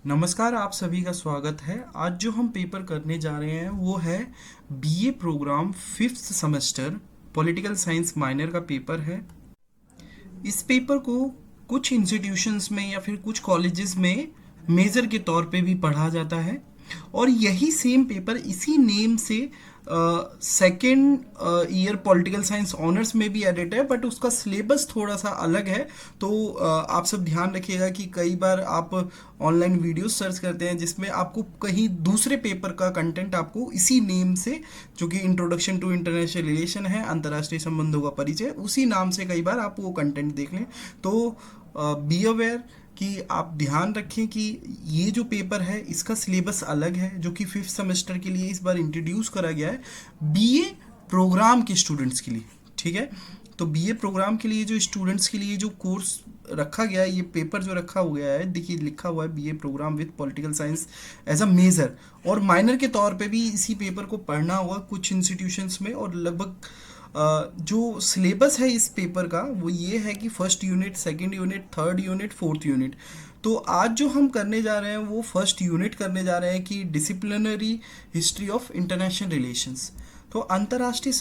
नमस्कार, आप सभी का स्वागत है। आज जो हम पेपर करने जा रहे हैं वो है BA programme fifth semester political science minor का पेपर है। इस पेपर को कुछ इंस्टीट्यूशंस में या फिर कुछ कॉलेजेस में मेजर के तौर पे भी पढ़ा जाता है और यही सेम पेपर इसी नेम से second year political science honours में भी एडिट है, बट उसका सिलेबस थोड़ा सा अलग है। तो आप सब ध्यान रखिएगा कि कई बार आप ऑनलाइन वीडियोस सर्च करते हैं जिसमें आपको कहीं दूसरे पेपर का कंटेंट आपको इसी नेम से, जो कि इंट्रोडक्शन टू इंटरनेशनल रिलेशन है, अंतर्राष्ट्रीय संबंधों का परिचय, उसी नाम से कई बार आप वो कंटेंट देख लें। तो बी अवेयर कि आप ध्यान रखें कि ये जो पेपर है इसका सिलेबस अलग है, जो कि फिफ्थ सेमेस्टर के लिए इस बार इंट्रोड्यूस करा गया है बीए प्रोग्राम के स्टूडेंट्स के लिए। ठीक है, तो बीए प्रोग्राम के लिए जो स्टूडेंट्स के लिए जो कोर्स रखा गया है, ये पेपर जो रखा हुआ है, देखिए लिखा हुआ है BA programme with political science as a major, और माइनर के तौर पे भी इसी पेपर को पढ़ना होगा कुछ इंस्टीट्यूशंस में। और लगभग जो सिलेबस है इस पेपर का वो ये है कि first unit, second unit, third unit, fourth unit. तो आज जो हम करने जा रहे हैं वो फर्स्ट यूनिट करने जा रहे हैं कि disciplinary history of international relations. तो अंतर्राष्ट्रीय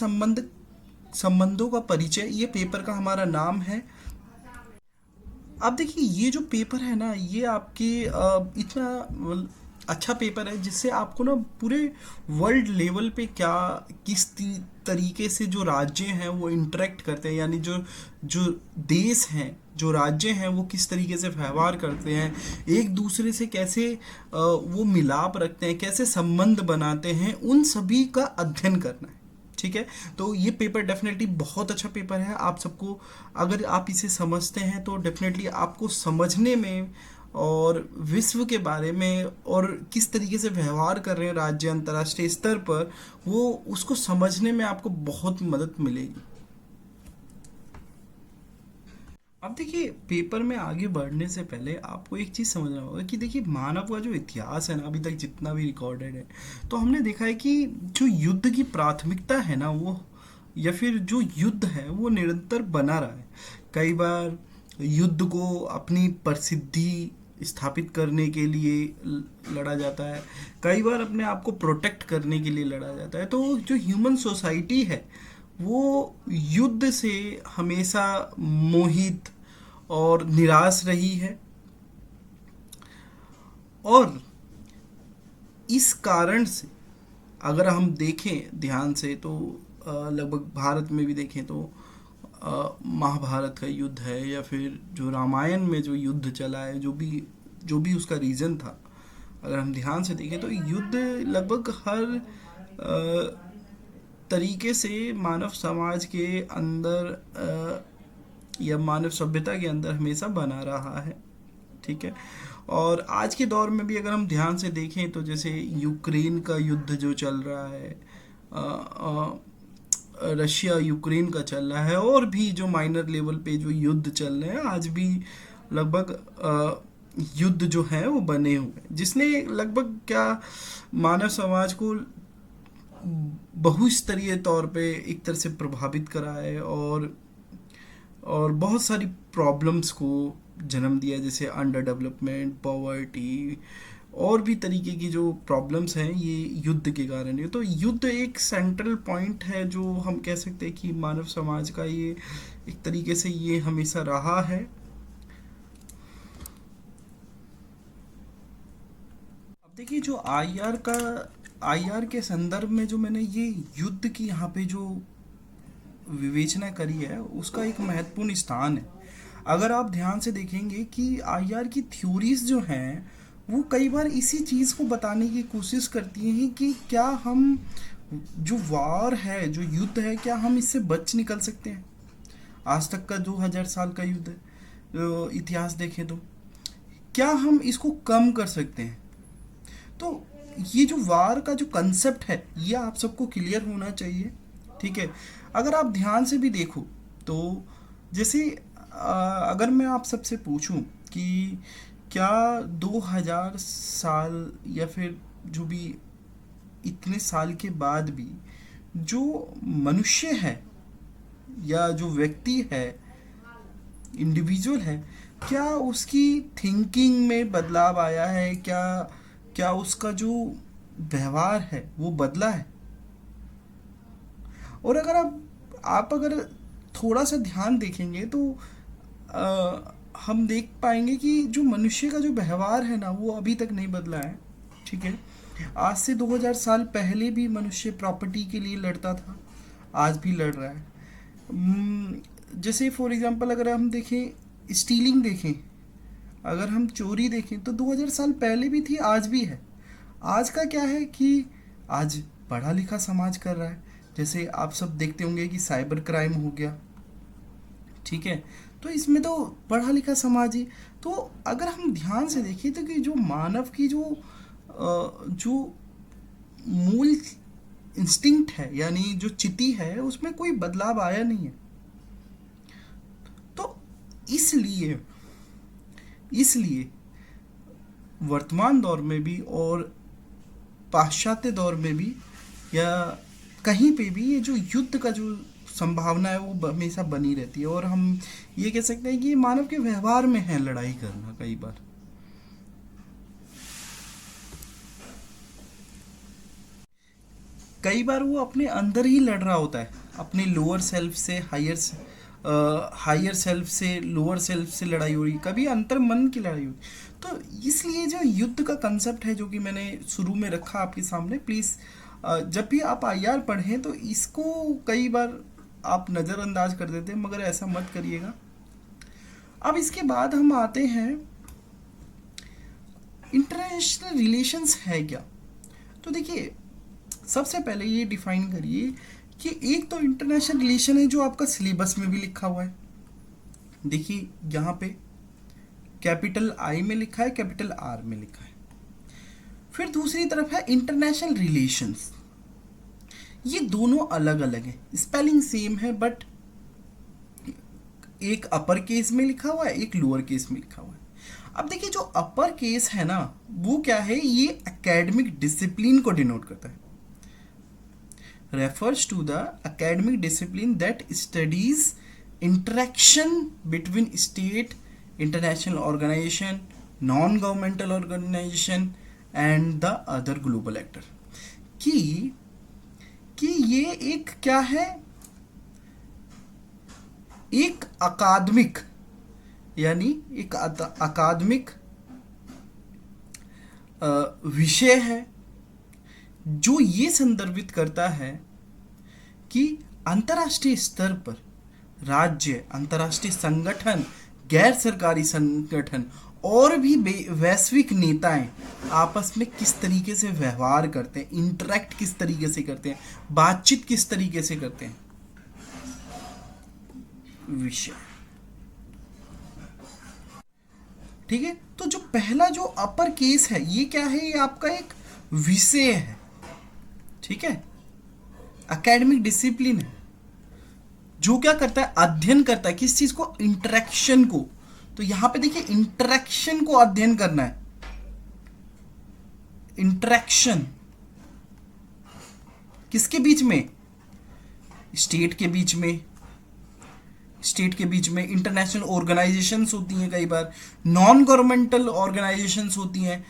संबंधों का परिचय, ये पेपर का हमारा नाम है। अब देखिए ये जो पेपर है ना, ये आपके इतना अच्छा पेपर है जिससे आपको ना पूरे वर्ल्ड लेवल पे क्या किस तरीके से जो राज्य हैं वो इंटरेक्ट करते हैं, यानी जो जो देश हैं, जो राज्य हैं वो किस तरीके से व्यवहार करते हैं, एक दूसरे से कैसे वो मिलाप रखते हैं, कैसे संबंध बनाते हैं, उन सभी का अध्ययन करना है। ठीक है, तो ये पेपर डेफिनेटली बहुत अच्छा पेपर है। आप सबको, अगर आप इसे समझते हैं तो डेफिनेटली आपको समझने में और विश्व के बारे में और किस तरीके से व्यवहार कर रहे हैं राज्य अंतर्राष्ट्रीय स्तर पर, वो उसको समझने में आपको बहुत मदद मिलेगी। अब देखिए पेपर में आगे बढ़ने से पहले आपको एक चीज़ समझना होगा कि देखिए मानव का जो इतिहास है ना, अभी तक जितना भी रिकॉर्डेड है, तो हमने देखा है कि जो युद्ध की प्राथमिकता है ना, वो या फिर जो युद्ध है वो निरंतर बना रहा है। कई बार युद्ध को अपनी प्रसिद्धि स्थापित करने के लिए लड़ा जाता है, कई बार अपने आप को प्रोटेक्ट करने के लिए लड़ा जाता है। तो जो ह्यूमन सोसाइटी है वो युद्ध से हमेशा मोहित और निराश रही है। और इस कारण से अगर हम देखें ध्यान से तो लगभग भारत में भी देखें तो महाभारत का युद्ध है या फिर जो रामायण में जो युद्ध चला है, जो भी उसका रीज़न था, अगर हम ध्यान से देखें तो युद्ध लगभग हर तरीके से मानव समाज के अंदर या मानव सभ्यता के अंदर हमेशा बना रहा है। ठीक है, और आज के दौर में भी अगर हम ध्यान से देखें तो जैसे यूक्रेन का युद्ध जो चल रहा है, रशिया यूक्रेन का चल रहा है, और भी जो माइनर लेवल पे जो युद्ध चल रहे हैं आज भी, लगभग युद्ध जो है वो बने हुए हैं, जिसने लगभग क्या मानव समाज को बहुस्तरीय तौर पे एक तरह से प्रभावित करा है और बहुत सारी प्रॉब्लम्स को जन्म दिया, जैसे अंडर डेवलपमेंट, पॉवर्टी और भी तरीके की जो प्रॉब्लम्स हैं ये युद्ध के कारण है। तो युद्ध एक सेंट्रल पॉइंट है जो हम कह सकते हैं कि मानव समाज का ये एक तरीके से ये हमेशा रहा है। अब देखिए जो आईआर के संदर्भ में जो मैंने ये युद्ध की यहाँ पे जो विवेचना करी है उसका एक महत्वपूर्ण स्थान है। अगर आप ध्यान से देखेंगे कि आईआर की थ्योरीज जो हैं वो कई बार इसी चीज़ को बताने की कोशिश करती हैं कि क्या हम, जो वार है, जो युद्ध है, क्या हम इससे बच निकल सकते हैं। आज तक का 2000 साल का युद्ध है, इतिहास देखें तो क्या हम इसको कम कर सकते हैं। तो ये जो वार का जो कंसेप्ट है ये आप सबको क्लियर होना चाहिए। ठीक है, अगर आप ध्यान से भी देखो तो जैसे अगर मैं आप सबसे पूछूं कि क्या 2000 साल या फिर जो भी इतने साल के बाद भी जो मनुष्य है या जो व्यक्ति है, इंडिविजुअल है, क्या उसकी थिंकिंग में बदलाव आया है, क्या क्या उसका जो व्यवहार है वो बदला है। और अगर आप अगर थोड़ा सा ध्यान देखेंगे तो हम देख पाएंगे कि जो मनुष्य का जो व्यवहार है ना वो अभी तक नहीं बदला है। ठीक है, आज से 2000 साल पहले भी मनुष्य प्रॉपर्टी के लिए लड़ता था, आज भी लड़ रहा है। जैसे फॉर एग्जांपल अगर हम देखें, स्टीलिंग देखें, अगर हम चोरी देखें तो 2000 साल पहले भी थी, आज भी है। आज का क्या है कि आज पढ़ा लिखा समाज कर रहा है। जैसे आप सब देखते होंगे कि साइबर क्राइम हो गया, ठीक है, तो इसमें तो पढ़ा लिखा समाज ही। तो अगर हम ध्यान से देखें तो कि जो मानव की जो मूल इंस्टिंक्ट है, यानी जो चिति है, उसमें कोई बदलाव आया नहीं है। तो इसलिए इसलिए वर्तमान दौर में भी और पाश्चात्य दौर में भी, या कहीं पे भी, ये जो युद्ध का जो संभावना है वो हमेशा बनी रहती है। और हम ये कह सकते हैं कि ये मानव के व्यवहार में है लड़ाई करना। कई बार वो अपने अंदर ही लड़ रहा होता है, अपने लोअर सेल्फ से हायर सेल्फ से लोअर सेल्फ से लड़ाई हो रही, कभी अंतर मन की लड़ाई हो रही। तो इसलिए जो युद्ध का कंसेप्ट है, जो कि मैंने शुरू में रखा आपके सामने, प्लीज़ जब भी आप आईआर पढ़ें तो इसको कई बार आप नज़रअंदाज कर देते हैं, मगर ऐसा मत करिएगा। अब इसके बाद हम आते हैं इंटरनेशनल रिलेशंस है क्या। तो देखिए, सबसे पहले ये डिफाइन करिए कि एक तो इंटरनेशनल रिलेशन है जो आपका सिलेबस में भी लिखा हुआ है। देखिए यहाँ पे कैपिटल आई में लिखा है, कैपिटल आर में लिखा है। फिर दूसरी तरफ है इंटरनेशनल रिलेशंस। ये दोनों अलग अलग हैं, स्पेलिंग सेम है, बट एक अपर केस में लिखा हुआ है, एक लोअर केस में लिखा हुआ है। अब देखिए, जो अपर केस है ना, वो क्या है, ये एकेडमिक डिसिप्लिन को डिनोट करता है। refers to the academic discipline that studies interaction between state, international organization, non-governmental organization and the other global actor। कि ये एक क्या है, एक अकादमिक, यानी एक अकादमिक विषय है जो ये संदर्भित करता है कि अंतर्राष्ट्रीय स्तर पर राज्य, अंतर्राष्ट्रीय संगठन, गैर सरकारी संगठन और भी वैश्विक नेताएं आपस में किस तरीके से व्यवहार करते हैं, इंटरेक्ट किस तरीके से करते हैं, बातचीत किस तरीके से करते हैं, विषय। ठीक है, तो जो पहला जो अपर केस है, ये क्या है, ये आपका एक विषय है। ठीक है, एकेडमिक डिसिप्लिन है जो क्या करता है, अध्ययन करता है किस चीज को, इंटरेक्शन को। तो यहां पे देखिए, इंटरेक्शन को अध्ययन करना है। इंटरेक्शन किसके बीच में, स्टेट के बीच में, स्टेट के बीच में इंटरनेशनल ऑर्गेनाइजेशंस होती हैं, कई बार नॉन गवर्नमेंटल ऑर्गेनाइजेशंस होती हैं,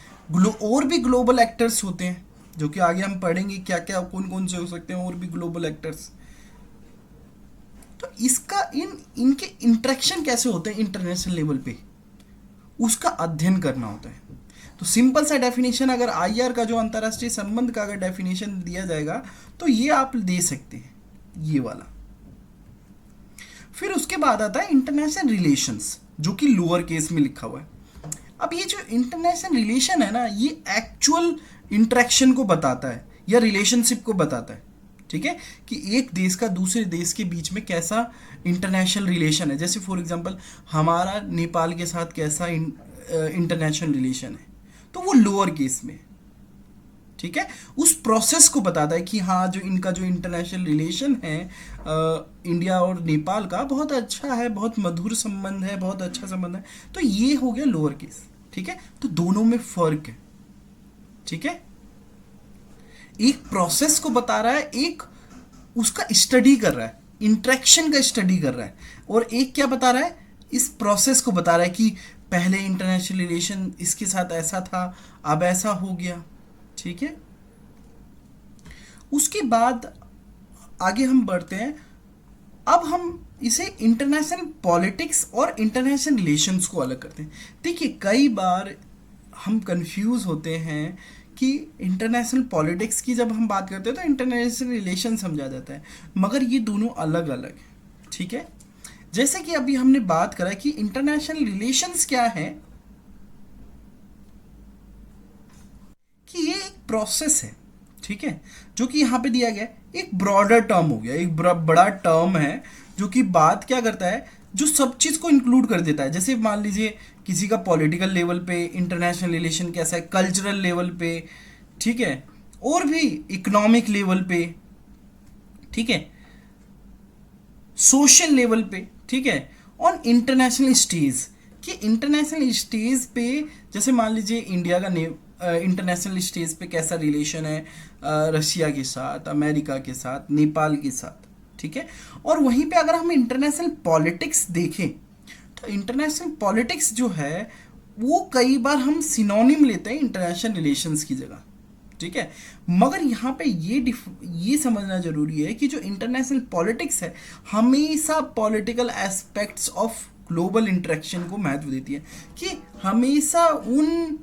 और भी ग्लोबल एक्टर्स होते हैं, जो कि आगे हम पढ़ेंगे क्या क्या कौन कौन से हो सकते हैं और भी ग्लोबल एक्टर्स। तो इसका इनके इंटरेक्शन कैसे होते हैं इंटरनेशनल लेवल पे, उसका अध्ययन करना होता है। तो सिंपल सा डेफिनेशन, अगर आईआर का जो अंतर्राष्ट्रीय संबंध का अगर डेफिनेशन दिया जाएगा तो ये आप दे सकते हैं, ये वाला। फिर उसके बाद आता है इंटरनेशनल रिलेशंस, जो कि लोअर केस में लिखा हुआ है। अब ये जो इंटरनेशनल रिलेशन है ना, ये एक्चुअल इंटरेक्शन को बताता है या रिलेशनशिप को बताता है। ठीक है, कि एक देश का दूसरे देश के बीच में कैसा इंटरनेशनल रिलेशन है। जैसे फॉर एग्जांपल हमारा नेपाल के साथ कैसा इंटरनेशनल रिलेशन है, तो वो लोअर केस में। ठीक है, उस प्रोसेस को बताता है कि हाँ, जो इनका जो इंटरनेशनल रिलेशन है इंडिया और नेपाल का, बहुत अच्छा है, बहुत मधुर संबंध है, बहुत अच्छा संबंध है। तो ये हो गया लोअर केस। ठीक है, तो दोनों में फर्क है। ठीक है, एक प्रोसेस को बता रहा है, एक उसका स्टडी कर रहा है, इंटरेक्शन का स्टडी कर रहा है, और एक क्या बता रहा है, इस प्रोसेस को बता रहा है कि पहले इंटरनेशनल रिलेशन इसके साथ ऐसा था, अब ऐसा हो गया। ठीक है, उसके बाद आगे हम बढ़ते हैं। अब हम इसे इंटरनेशनल पॉलिटिक्स और इंटरनेशनल रिलेशंस को अलग करते हैं। देखिए, कई बार हम कंफ्यूज होते हैं कि इंटरनेशनल पॉलिटिक्स की जब हम बात करते हैं तो इंटरनेशनल रिलेशन समझा जाता है, मगर ये दोनों अलग अलग हैं। ठीक है, जैसे कि अभी हमने बात करा कि इंटरनेशनल रिलेशंस क्या है, कि ये एक प्रोसेस है। ठीक है, जो कि यहाँ पे दिया गया है, एक ब्रॉडर टर्म हो गया, एक बड़ा टर्म है जो कि बात क्या करता है, जो सब चीज़ को इंक्लूड कर देता है। जैसे मान लीजिए किसी का पॉलिटिकल लेवल पे इंटरनेशनल रिलेशन कैसा है, कल्चरल लेवल पे, ठीक है, और भी इकोनॉमिक लेवल पे, ठीक है, सोशल लेवल पे, ठीक है, ऑन इंटरनेशनल स्टेज, कि इंटरनेशनल स्टेज पे जैसे मान लीजिए इंडिया का इंटरनेशनल स्टेज पे कैसा रिलेशन है रशिया के साथ, अमेरिका के साथ, नेपाल के साथ। ठीक है, और वहीं पे अगर हम इंटरनेशनल पॉलिटिक्स देखें तो इंटरनेशनल पॉलिटिक्स जो है वो कई बार हम सिनोनिम लेते हैं इंटरनेशनल रिलेशंस की जगह। ठीक है, मगर यहाँ पे ये समझना जरूरी है कि जो इंटरनेशनल पॉलिटिक्स है हमेशा political aspects of global interaction को महत्व देती है, कि हमेशा उन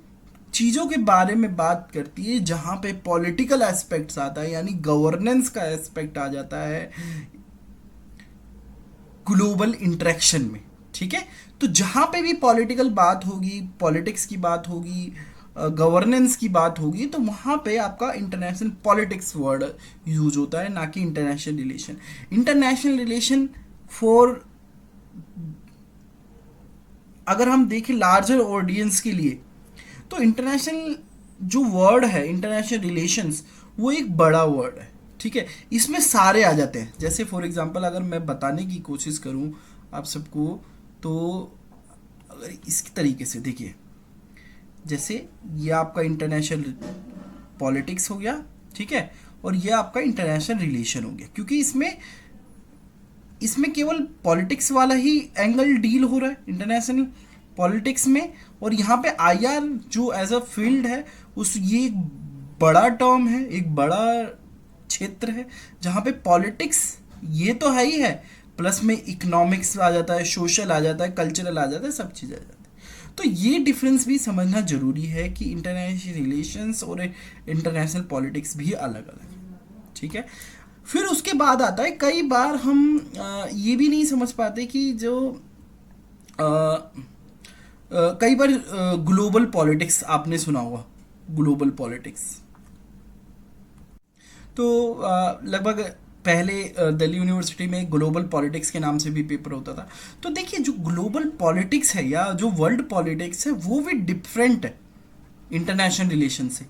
चीज़ों के बारे में बात करती है जहाँ पे पॉलिटिकल एस्पेक्ट्स आता है, यानी गवर्नेंस का एस्पेक्ट आ जाता है ग्लोबल इंटरेक्शन में। ठीक है, तो जहाँ पे भी पॉलिटिकल बात होगी, पॉलिटिक्स की बात होगी, गवर्नेंस की बात होगी, तो वहाँ पे आपका इंटरनेशनल पॉलिटिक्स वर्ड यूज होता है, ना कि international relation. International relation for अगर हम देखें लार्जर ऑडियंस के लिए, तो इंटरनेशनल जो वर्ड है इंटरनेशनल रिलेशंस वो एक बड़ा वर्ड है। ठीक है, इसमें सारे आ जाते हैं। जैसे फॉर एग्जांपल अगर मैं बताने की कोशिश करूं आप सबको, तो अगर इस तरीके से देखिए, जैसे ये आपका इंटरनेशनल पॉलिटिक्स हो गया, ठीक है, और ये आपका इंटरनेशनल रिलेशन हो गया, क्योंकि इसमें केवल पॉलिटिक्स वाला ही एंगल डील हो रहा है इंटरनेशनल पॉलिटिक्स में, और यहाँ पे आईआर जो एज अ फील्ड है उस ये एक बड़ा टर्म है, एक बड़ा क्षेत्र है जहाँ पे पॉलिटिक्स ये तो है ही है, प्लस में इकोनॉमिक्स आ जाता है, सोशल आ जाता है, कल्चरल आ जाता है, सब चीज़ आ जाता है। तो ये डिफरेंस भी समझना जरूरी है कि इंटरनेशनल रिलेशंस और इंटरनेशनल पॉलिटिक्स भी अलग अलग है। ठीक है, फिर उसके बाद आता है, कई बार हम ये भी नहीं समझ पाते कि जो कई बार ग्लोबल पॉलिटिक्स आपने सुना होगा, ग्लोबल पॉलिटिक्स तो लगभग पहले दिल्ली यूनिवर्सिटी में ग्लोबल पॉलिटिक्स के नाम से भी पेपर होता था। तो देखिए, जो ग्लोबल पॉलिटिक्स है या जो वर्ल्ड पॉलिटिक्स है वो भी डिफरेंट है इंटरनेशनल रिलेशन से।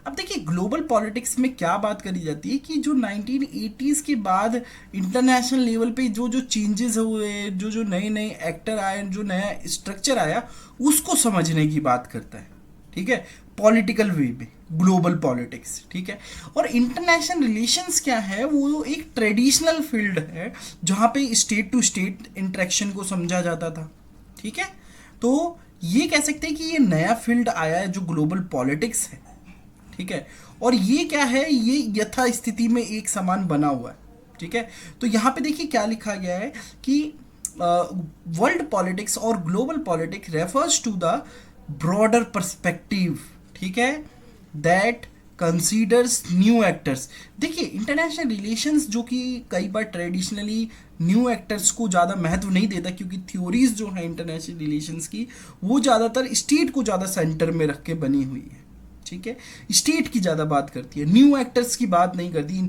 अब देखिए, ग्लोबल पॉलिटिक्स में क्या बात करी जाती है कि जो 1980s के बाद इंटरनेशनल लेवल पे जो जो चेंजेस हुए, जो जो नए नए एक्टर आए, जो नया स्ट्रक्चर आया, उसको समझने की बात करता है। ठीक है, पॉलिटिकल वे में ग्लोबल पॉलिटिक्स। ठीक है, और इंटरनेशनल रिलेशंस क्या है, वो एक ट्रेडिशनल फील्ड है जहाँ पे स्टेट टू स्टेट इंटरेक्शन को समझा जाता था। ठीक है, तो ये कह सकते हैं कि ये नया फील्ड आया है जो ग्लोबल पॉलिटिक्स है। ठीक है, और ये क्या है, ये यथास्थिति में एक समान बना हुआ है। ठीक है, तो यहाँ पे देखिए क्या लिखा गया है कि वर्ल्ड पॉलिटिक्स और global politics refers to the broader perspective, ठीक है, दैट कंसीडर्स न्यू एक्टर्स। देखिए, इंटरनेशनल रिलेशंस जो कि कई बार ट्रेडिशनली न्यू एक्टर्स को ज़्यादा महत्व नहीं देता, क्योंकि थ्योरीज जो है इंटरनेशनल रिलेशंस की वो ज़्यादातर स्टेट को ज़्यादा सेंटर में रख के बनी हुई है। ठीक है, स्टेट की ज़्यादा बात करती है, न्यू एक्टर्स की बात नहीं करती।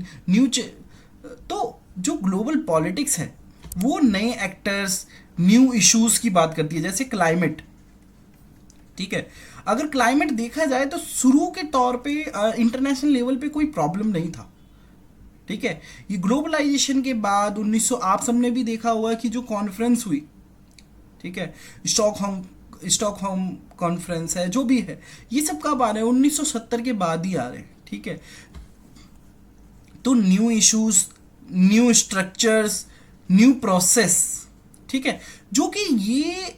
तो जो ग्लोबल पॉलिटिक्स है वो नए एक्टर्स, न्यू इश्यूज की बात करती है, जैसे क्लाइमेट। ठीक है, अगर क्लाइमेट देखा जाए तो शुरू के तौर पे इंटरनेशनल लेवल पे कोई प्रॉब्लम नहीं था। ठीक है, ये ग्लोबलाइजेशन के बाद 1900 आप सबने भी देखा होगा कि जो कॉन्फ्रेंस हुई, ठीक है, स्टॉकहोम कॉन्फ्रेंस है, जो भी है, ये सब कब आ रहे हैं, 1970 के बाद ही आ रहे हैं। ठीक है, तो new issues, new structures, new process, ठीक है, जो कि ये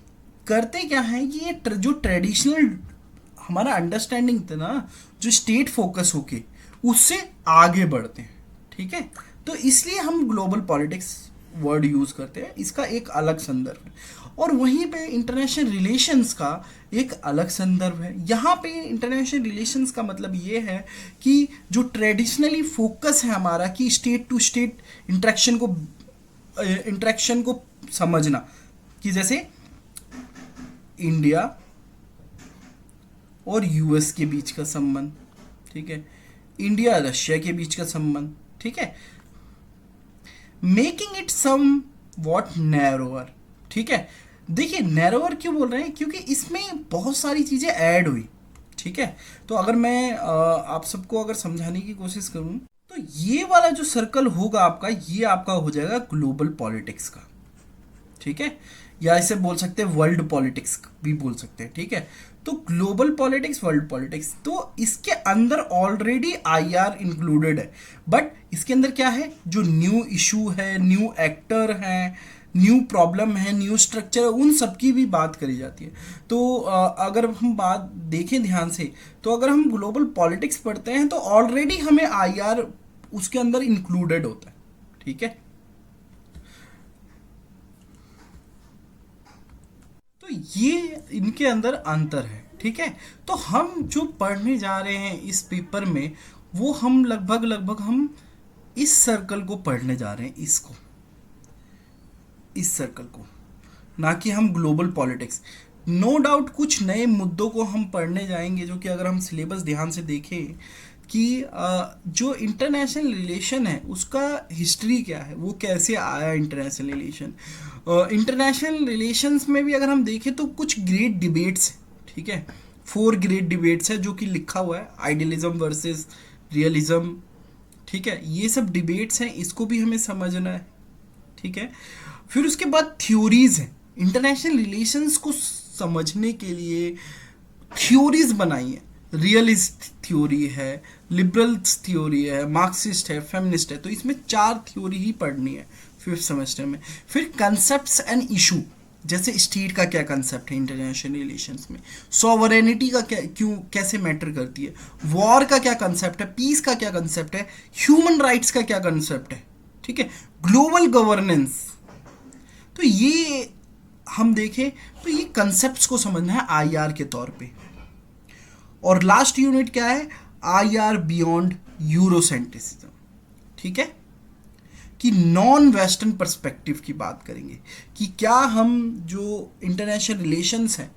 करते क्या है कि ये जो ट्रेडिशनल हमारा अंडरस्टैंडिंग था ना, जो स्टेट फोकस होके उससे आगे बढ़ते हैं। ठीक है, तो इसलिए हम ग्लोबल पॉलिटिक्स वर्ड यूज करते हैं, इसका एक अलग संदर्भ है। और वहीं पे इंटरनेशनल रिलेशंस का एक अलग संदर्भ है। यहाँ पे इंटरनेशनल रिलेशंस का मतलब ये है कि जो ट्रेडिशनली फोकस है हमारा कि स्टेट टू स्टेट इंटरेक्शन को समझना, कि जैसे इंडिया और यूएस के बीच का संबंध, ठीक है, इंडिया रशिया के बीच का संबंध, ठीक है, making it somewhat narrower. ठीक है, देखिए नैरोअर क्यों बोल रहे हैं, क्योंकि इसमें बहुत सारी चीजें ऐड हुई। ठीक है, तो अगर मैं आप सबको अगर समझाने की कोशिश करूं तो ये वाला जो सर्कल होगा आपका, ये आपका हो जाएगा ग्लोबल पॉलिटिक्स का। ठीक है, या इसे बोल सकते हैं वर्ल्ड पॉलिटिक्स भी बोल सकते हैं। ठीक है, तो ग्लोबल पॉलिटिक्स, वर्ल्ड पॉलिटिक्स, तो इसके अंदर ऑलरेडी आईआर इंक्लूडेड है, बट इसके अंदर क्या है, जो न्यू इशू है, न्यू एक्टर है, न्यू प्रॉब्लम है, न्यू स्ट्रक्चर है, उन सब की भी बात करी जाती है। तो अगर हम बात देखें ध्यान से, तो अगर हम ग्लोबल पॉलिटिक्स पढ़ते हैं तो ऑलरेडी हमें आईआर उसके अंदर इंक्लूडेड होता है। ठीक है, तो ये इनके अंदर अंतर है। ठीक है, तो हम जो पढ़ने जा रहे हैं इस पेपर में, वो हम लगभग हम इस सर्कल को पढ़ने जा रहे हैं, इस सर्कल को, ना कि हम ग्लोबल पॉलिटिक्स। नो डाउट कुछ नए मुद्दों को हम पढ़ने जाएंगे, जो कि अगर हम सिलेबस ध्यान से देखें कि जो इंटरनेशनल रिलेशन है उसका हिस्ट्री क्या है, वो कैसे आया इंटरनेशनल रिलेशन। इंटरनेशनल रिलेशंस में भी अगर हम देखें तो कुछ ग्रेट डिबेट्स हैं। ठीक है, 4 ग्रेट डिबेट्स है जो कि लिखा हुआ है, आइडियलिज्म वर्सेस रियलिज्म। ठीक है, ये सब डिबेट्स हैं, इसको भी हमें समझना है। ठीक है, फिर उसके बाद थ्योरीज हैं। इंटरनेशनल रिलेशंस को समझने के लिए थ्योरीज बनाई है, रियलिस्ट थ्योरी है, लिबरल थ्योरी है, मार्क्सिस्ट है, फेमिनिस्ट है। तो इसमें 4 थ्योरी ही पढ़नी है 5th सेमेस्टर में। फिर कंसेप्ट्स एंड इशू, जैसे स्टेट का क्या कंसेप्ट है इंटरनेशनल रिलेशंस में, सॉवरेनिटी का क्या, क्यों, कैसे मैटर करती है, वॉर का क्या कंसेप्ट है, पीस का क्या कंसेप्ट है, ह्यूमन राइट्स का क्या कंसेप्ट है। ठीक है, ग्लोबल गवर्नेंस। तो ये हम देखें तो ये कंसेप्ट्स को समझना है आईआर के तौर पे। और लास्ट यूनिट क्या है, आईआर बियॉन्ड यूरोसेंट्रिसिज्म। ठीक है, कि नॉन वेस्टर्न पर्सपेक्टिव की बात करेंगे, कि क्या हम जो इंटरनेशनल रिलेशंस हैं,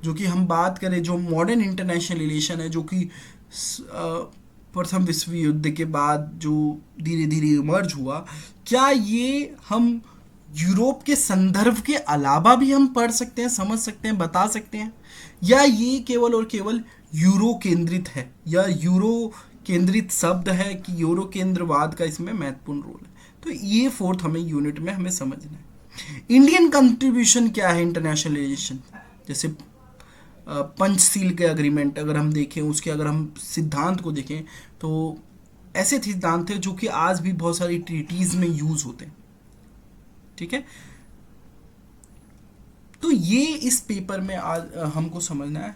जो कि हम बात करें जो मॉडर्न इंटरनेशनल रिलेशन है, जो कि प्रथम विश्व युद्ध के बाद जो धीरे धीरे इमर्ज हुआ, क्या ये हम यूरोप के संदर्भ के अलावा भी हम पढ़ सकते हैं, समझ सकते हैं, बता सकते हैं, या ये केवल और केवल यूरो केंद्रित है, या यूरो केंद्रित शब्द है, कि यूरो केंद्रवाद का इसमें महत्वपूर्ण रोल है। तो ये 4th हमें यूनिट में हमें समझना है। इंडियन कंट्रीब्यूशन क्या है इंटरनेशनल रिलेशन, जैसे पंचशील के अग्रीमेंट अगर हम देखें, उसके अगर हम सिद्धांत को देखें तो ऐसे सिद्धांत है जो कि आज भी बहुत सारी ट्रीटीज में यूज होते हैं। ठीक है, तो ये इस पेपर में आज हमको समझना है।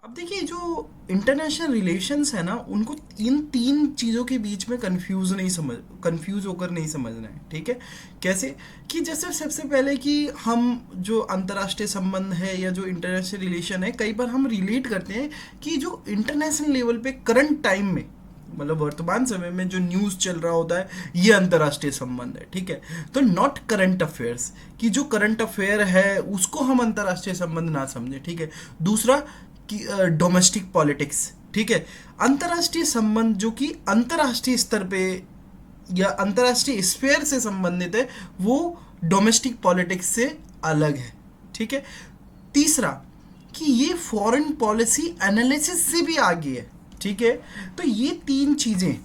अब देखिए जो इंटरनेशनल रिलेशंस है ना, उनको इन 3 चीज़ों के बीच में कंफ्यूज होकर नहीं समझना है। ठीक है, कैसे, कि जैसे सबसे पहले कि हम जो अंतर्राष्ट्रीय संबंध है या जो इंटरनेशनल रिलेशन है, कई बार हम रिलेट करते हैं कि जो इंटरनेशनल लेवल पे करंट टाइम में, मतलब वर्तमान समय में जो न्यूज़ चल रहा होता है, ये अंतर्राष्ट्रीय संबंध है। ठीक है, तो नॉट करंट अफेयर्स, कि जो करंट अफेयर है उसको हम अंतर्राष्ट्रीय संबंध ना समझें। ठीक है, दूसरा कि डोमेस्टिक पॉलिटिक्स। ठीक है, अंतर्राष्ट्रीय संबंध जो कि अंतर्राष्ट्रीय स्तर पे या अंतर्राष्ट्रीय स्फीयर से संबंधित है, वो डोमेस्टिक पॉलिटिक्स से अलग है। ठीक है, तीसरा कि ये फॉरेन पॉलिसी एनालिसिस से भी आगे है। ठीक है, तो ये 3 चीजें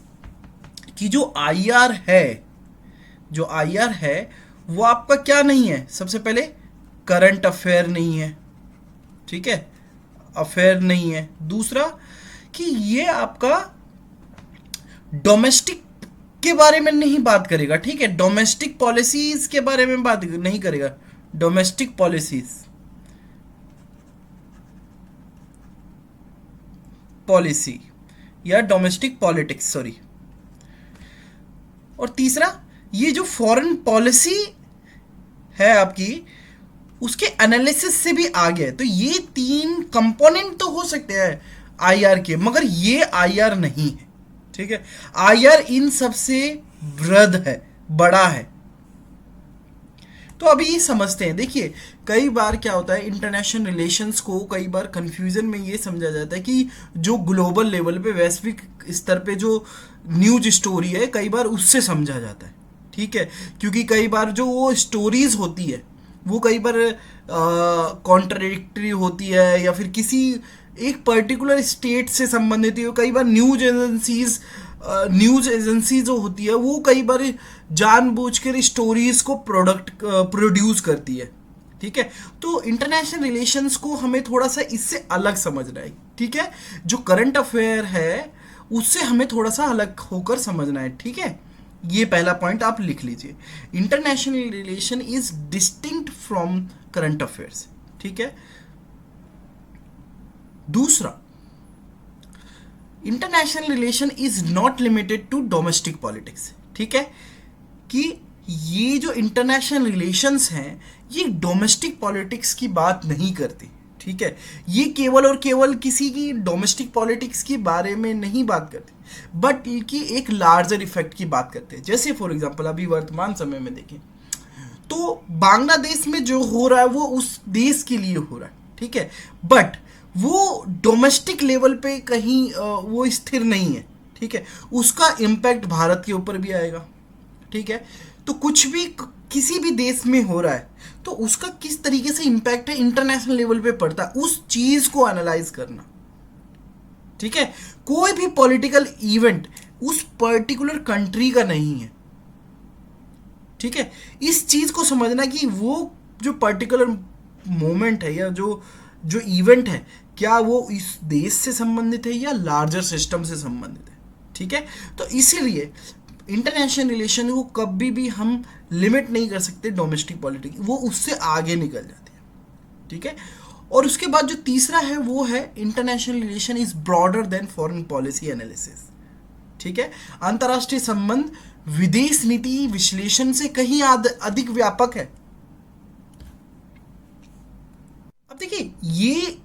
कि जो आईआर है वो आपका क्या नहीं है, सबसे पहले करंट अफेयर नहीं है। ठीक है, अफेयर नहीं है। दूसरा कि ये आपका डोमेस्टिक के बारे में नहीं बात करेगा, ठीक है। डोमेस्टिक पॉलिसीज के बारे में बात नहीं करेगा। डोमेस्टिक पॉलिसीज, पॉलिसी या डोमेस्टिक पॉलिटिक्स, सॉरी। और तीसरा, ये जो फॉरेन पॉलिसी है आपकी, उसके एनालिसिस से भी आगे है। तो ये तीन कंपोनेंट तो हो सकते हैं आईआर के, मगर ये आईआर नहीं है, ठीक है। आईआर इन सबसे वृहद है, बड़ा है। तो अभी ये समझते हैं। देखिए, कई बार क्या होता है, इंटरनेशनल रिलेशंस को कई बार कंफ्यूजन में ये समझा जाता है कि जो ग्लोबल लेवल पे, वैश्विक स्तर पे जो न्यूज स्टोरी है, कई बार उससे समझा जाता है, ठीक है। क्योंकि कई बार जो वो स्टोरीज होती है वो कई बार कॉन्ट्राडिक्टरी होती है, या फिर किसी एक पर्टिकुलर स्टेट से संबंधित है। कई बार न्यूज एजेंसी जो होती है वो कई बार जानबूझकर स्टोरीज को प्रोड्यूस करती है, ठीक है। तो इंटरनेशनल रिलेशंस को हमें थोड़ा सा इससे अलग समझना है, ठीक है। जो करंट अफेयर है उससे हमें थोड़ा सा अलग होकर समझना है, ठीक है। ये पहला पॉइंट आप लिख लीजिए। International relation is distinct from current affairs, ठीक है। दूसरा, international relation is not limited to domestic politics, ठीक है। कि ये जो इंटरनेशनल रिलेशंस हैं ये डोमेस्टिक पॉलिटिक्स की बात नहीं करती, ठीक है। ये केवल और केवल किसी की डोमेस्टिक पॉलिटिक्स के बारे में नहीं बात करती, बट इनकी एक लार्जर इफेक्ट की बात करते हैं। जैसे फॉर एग्जांपल अभी वर्तमान समय में देखें तो बांग्लादेश में जो हो रहा है वो उस देश के लिए हो रहा है, ठीक है। बट वो डोमेस्टिक लेवल पे कहीं वो स्थिर नहीं है, ठीक है। उसका इम्पैक्ट भारत के ऊपर भी आएगा, ठीक है। तो कुछ भी किसी भी देश में हो रहा है तो उसका किस तरीके से इम्पैक्ट है इंटरनेशनल लेवल पे पड़ता है, उस चीज को एनालाइज करना, ठीक है। कोई भी पॉलिटिकल इवेंट उस पर्टिकुलर कंट्री का नहीं है, ठीक है। इस चीज को समझना कि वो जो पर्टिकुलर मोमेंट है या जो जो इवेंट है, क्या वो इस देश से संबंधित है या लार्जर सिस्टम से संबंधित है, ठीक है। तो इसीलिए इंटरनेशनल रिलेशन को कभी भी हम लिमिट नहीं कर सकते डोमेस्टिक पॉलिटिक्स, वो उससे आगे निकल जाती है, ठीक है। और उसके बाद जो तीसरा है वो है international relation is broader then foreign policy analysis, ठीक है। अंतर्राष्ट्रीय संबंध विदेश नीति विश्लेषण से कहीं अधिक व्यापक है। अब देखिए, ये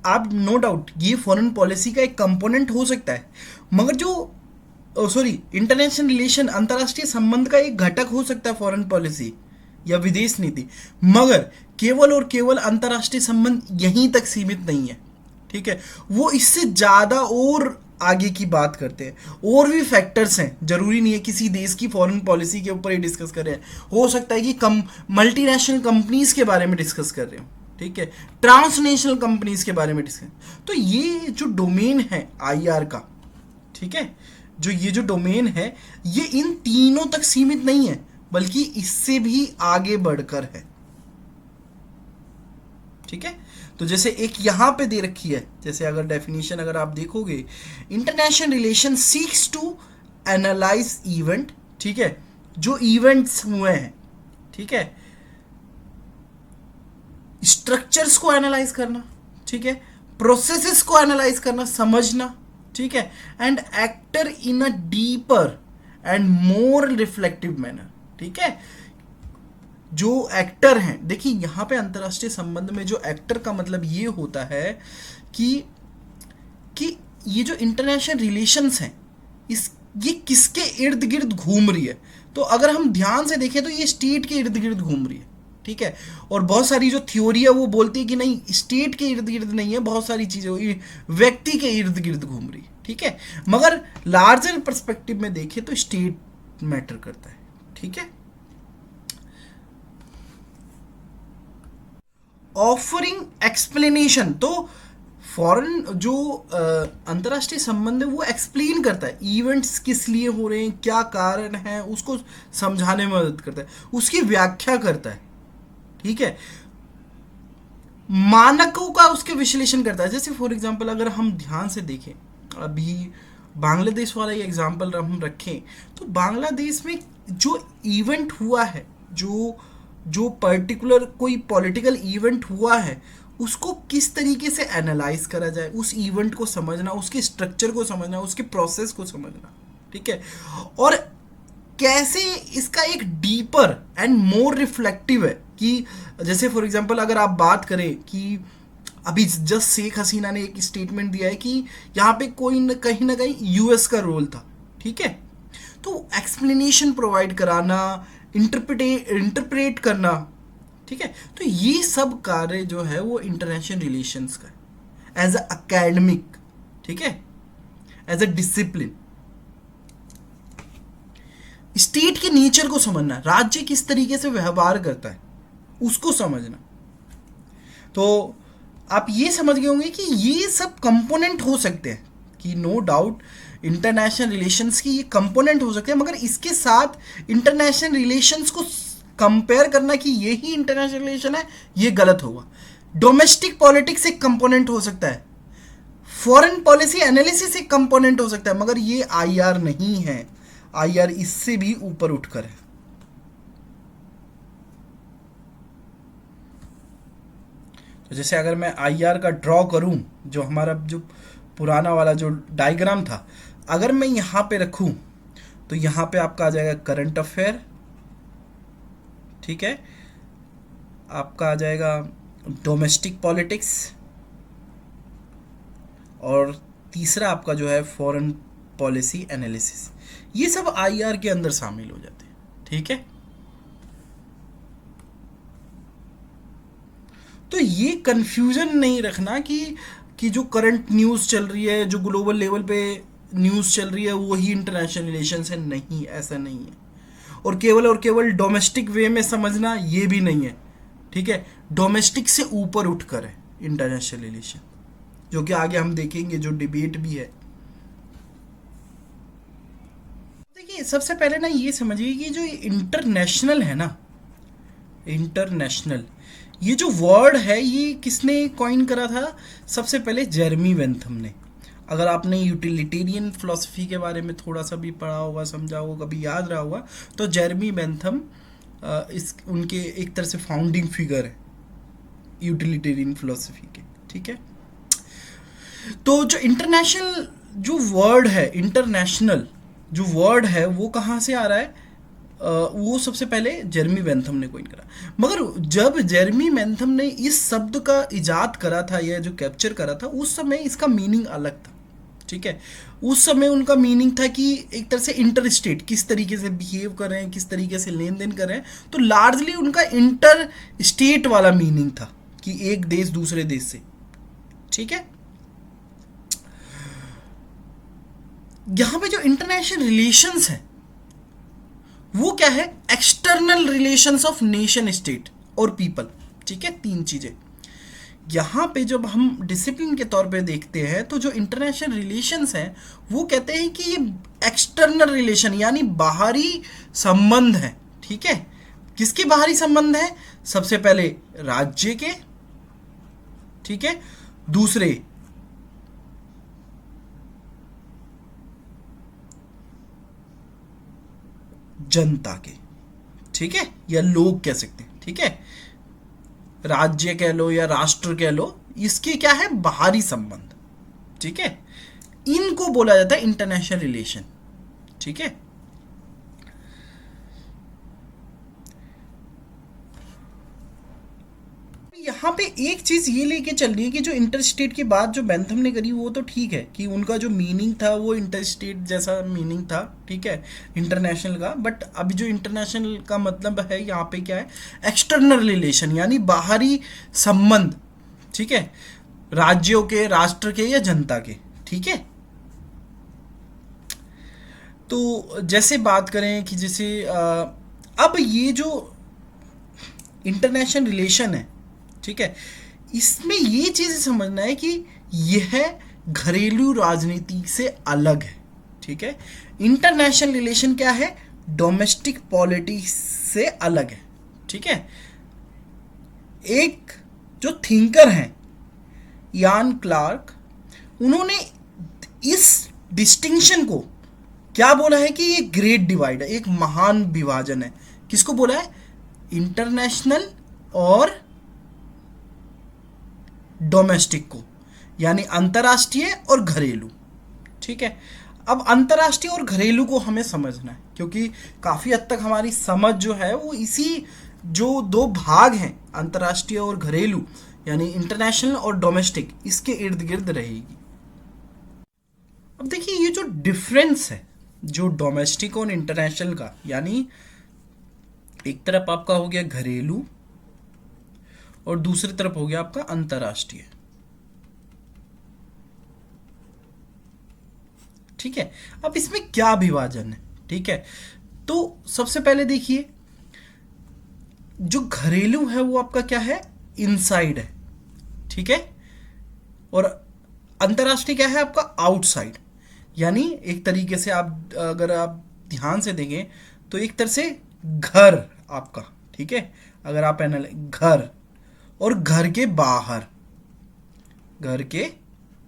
आप नो डाउट ये फॉरेन पॉलिसी का एक कंपोनेंट हो सकता है, मगर जो सॉरी इंटरनेशनल रिलेशन अंतर्राष्ट्रीय संबंध का एक घटक हो सकता है फॉरेन पॉलिसी या विदेश नीति, मगर केवल और केवल अंतर्राष्ट्रीय संबंध यहीं तक सीमित नहीं है, ठीक है। वो इससे ज़्यादा और आगे की बात करते हैं, और भी फैक्टर्स हैं। जरूरी नहीं है किसी देश की फॉरेन पॉलिसी के ऊपर ही डिस्कस कर रहे हैं, हो सकता है कि मल्टीनेशनल कंपनीज के बारे में डिस्कस कर रहे हो, ठीक है, ट्रांसनेशनल कंपनीज के बारे में डिस्कस। तो ये जो डोमेन है आईआर का, ठीक है, जो ये जो डोमेन है ये इन तीनों तक सीमित नहीं है, बल्कि इससे भी आगे बढ़कर है, ठीक है। तो जैसे एक यहां पे दे रखी है, जैसे अगर डेफिनेशन अगर आप देखोगे, international relation seeks to analyse event, ठीक है, जो इवेंट्स हुए हैं, ठीक है, स्ट्रक्चर्स को एनालाइज करना, ठीक है, प्रोसेसेस को एनालाइज करना, समझना, ठीक है, and actor in a deeper and more reflective manner, ठीक है। जो एक्टर हैं, देखिए यहां पे अंतर्राष्ट्रीय संबंध में जो एक्टर का मतलब ये होता है कि ये जो इंटरनेशनल रिलेशंस हैं ये किसके इर्द गिर्द घूम रही है। तो अगर हम ध्यान से देखें तो ये स्टेट के इर्द गिर्द घूम रही है, ठीक है। और बहुत सारी जो थ्योरी है वो बोलती है कि नहीं, स्टेट के इर्द गिर्द नहीं है, बहुत सारी चीज़ें व्यक्ति के इर्द गिर्द घूम रही है, ठीक है। मगर लार्जर पर्सपेक्टिव में देखें तो स्टेट मैटर करता है, ठीक है। ऑफरिंग एक्सप्लेनेशन, तो फॉरेन जो अंतर्राष्ट्रीय संबंध है वो एक्सप्लेन करता है इवेंट्स किस लिए हो रहे हैं, क्या कारण है, उसको समझाने में मदद करता है, उसकी व्याख्या करता है, ठीक है। मानकों का उसके विश्लेषण करता है। जैसे फॉर एग्जांपल अगर हम ध्यान से देखें, अभी बांग्लादेश वाला ही एग्जांपल हम रखें तो बांग्लादेश में जो इवेंट हुआ है, जो जो पर्टिकुलर कोई पॉलिटिकल इवेंट हुआ है, उसको किस तरीके से एनालाइज करा जाए, उस इवेंट को समझना, उसके स्ट्रक्चर को समझना, उसके प्रोसेस को समझना, ठीक है, और कैसे इसका एक डीपर एंड मोर रिफ्लेक्टिव है कि जैसे फॉर एग्जांपल अगर आप बात करें कि अभी जस्ट शेख हसीना ने एक स्टेटमेंट दिया है कि यहाँ पे कोई ना कहीं यूएस का रोल था, ठीक है, तो एक्सप्लेनेशन प्रोवाइड कराना, इंटरप्रेट करना, ठीक है, तो ये सब कार्य जो है वो इंटरनेशनल रिलेशंस का है एज अ अकेडमिक, ठीक है, एज अ डिसिप्लिन। स्टेट के नेचर को समझना, राज्य किस तरीके से व्यवहार करता है उसको समझना। तो आप ये समझ गए होंगे कि ये सब कंपोनेंट हो सकते हैं, कि नो डाउट इंटरनेशनल रिलेशंस की ये कंपोनेंट हो सकते हैं, मगर इसके साथ इंटरनेशनल रिलेशंस को कंपेयर करना कि यही इंटरनेशनल रिलेशन है, ये गलत होगा। डोमेस्टिक पॉलिटिक्स एक कंपोनेंट हो सकता है, फॉरेन पॉलिसी एनालिसिस एक कंपोनेंट हो सकता है, मगर ये आईआर नहीं है। आईआर इससे भी ऊपर उठकर है। तो जैसे अगर मैं आईआर का ड्रॉ करूं, जो हमारा जो पुराना वाला जो डायग्राम था, अगर मैं यहां पे रखूं तो यहां पे आपका आ जाएगा करंट अफेयर, ठीक है, आपका आ जाएगा डोमेस्टिक पॉलिटिक्स, और तीसरा आपका जो है फॉरेन पॉलिसी एनालिसिस। ये सब आईआर के अंदर शामिल हो जाते हैं, ठीक है। तो ये कंफ्यूजन नहीं रखना कि जो करंट न्यूज़ चल रही है, जो ग्लोबल लेवल पे न्यूज़ चल रही है, वही इंटरनेशनल रिलेशंस है, नहीं, ऐसा नहीं है। और केवल डोमेस्टिक वे में समझना, ये भी नहीं है, ठीक है। डोमेस्टिक से ऊपर उठकर है इंटरनेशनल रिलेशन, जो कि आगे हम देखेंगे, जो डिबेट भी है। देखिए सबसे पहले ना ये समझिए कि जो इंटरनेशनल है ना, इंटरनेशनल, ये जो वर्ड है ये किसने कॉइन करा था? सबसे पहले जेरेमी बेंथम ने। अगर आपने यूटिलिटेरियन फिलॉसफी के बारे में थोड़ा सा भी पढ़ा होगा, समझा होगा, कभी याद रहा होगा, तो जेरेमी बेंथम इस उनके एक तरह से फाउंडिंग फिगर है यूटिलिटेरियन फिलॉसफी के, ठीक है। तो जो इंटरनेशनल जो वर्ड है, इंटरनेशनल जो वर्ड है, वो कहाँ से आ रहा है? वो सबसे पहले जेरेमी बेंथम ने कोइन करा। मगर जब जेरेमी बेंथम ने इस शब्द का इजाद करा था, या जो कैप्चर करा था, उस समय इसका मीनिंग अलग था, ठीक है। उस समय उनका मीनिंग था कि एक तरह से इंटर स्टेट किस तरीके से बिहेव कर रहे हैं, किस तरीके से लेन देन कर रहे हैं, तो लार्जली उनका इंटर स्टेट वाला मीनिंग था कि एक देश दूसरे देश से, ठीक है। यहां पे जो इंटरनेशनल रिलेशंस है वो क्या है? External relations of nation state और पीपल, ठीक है, तीन चीजें। यहां पे जब हम डिसिप्लिन के तौर पे देखते हैं तो जो इंटरनेशनल रिलेशंस हैं वो कहते हैं कि ये एक्सटर्नल रिलेशन यानी बाहरी संबंध है, ठीक है। किसके बाहरी संबंध है? सबसे पहले राज्य के, ठीक है, दूसरे जनता के, ठीक है, या लोग कह सकते हैं, ठीक है, राज्य कह लो या राष्ट्र कह लो, इसके क्या है? बाहरी संबंध, ठीक है, इनको बोला जाता है इंटरनेशनल रिलेशन, ठीक है। यहाँ पे एक चीज ये लेके चल रही है कि जो इंटरस्टेट की बात जो बेंथम ने करी वो तो ठीक है कि उनका जो मीनिंग था वो इंटरस्टेट जैसा मीनिंग था, ठीक है, इंटरनेशनल का। बट अभी जो इंटरनेशनल का मतलब है यहाँ पे क्या है? एक्सटर्नल रिलेशन यानी बाहरी संबंध, ठीक है, राज्यों के, राष्ट्र के या जनता के, ठीक है। तो जैसे बात करें कि जैसे अब ये जो इंटरनेशनल रिलेशन है, ठीक है, इसमें ये चीज समझना है कि यह घरेलू राजनीति से अलग है, ठीक है। इंटरनेशनल रिलेशन क्या है? डोमेस्टिक पॉलिटिक्स से अलग है, ठीक है। एक जो थिंकर हैं यान क्लार्क, उन्होंने इस डिस्टिंक्शन को क्या बोला है कि ये ग्रेट डिवाइड है, एक महान विभाजन है। किसको बोला है? इंटरनेशनल और डोमेस्टिक को, यानी अंतर्राष्ट्रीय और घरेलू। ठीक है, अब अंतर्राष्ट्रीय और घरेलू को हमें समझना है, क्योंकि काफ़ी हद तक हमारी समझ जो है वो इसी जो दो भाग हैं अंतर्राष्ट्रीय और घरेलू, यानी इंटरनेशनल और डोमेस्टिक, इसके इर्द गिर्द रहेगी। अब देखिए ये जो डिफरेंस है जो डोमेस्टिक और इंटरनेशनल का, यानी एक तरफ आपका हो गया घरेलू और दूसरी तरफ हो गया आपका अंतर्राष्ट्रीय। ठीक है, अब इसमें क्या विभाजन है? ठीक है, तो सबसे पहले देखिए जो घरेलू है वो आपका क्या है? इनसाइड है। ठीक है, और अंतर्राष्ट्रीय क्या है आपका? आउटसाइड। यानी एक तरीके से आप अगर आप ध्यान से देखें तो एक तरह से घर आपका, ठीक है, अगर आप घर और घर के बाहर, घर के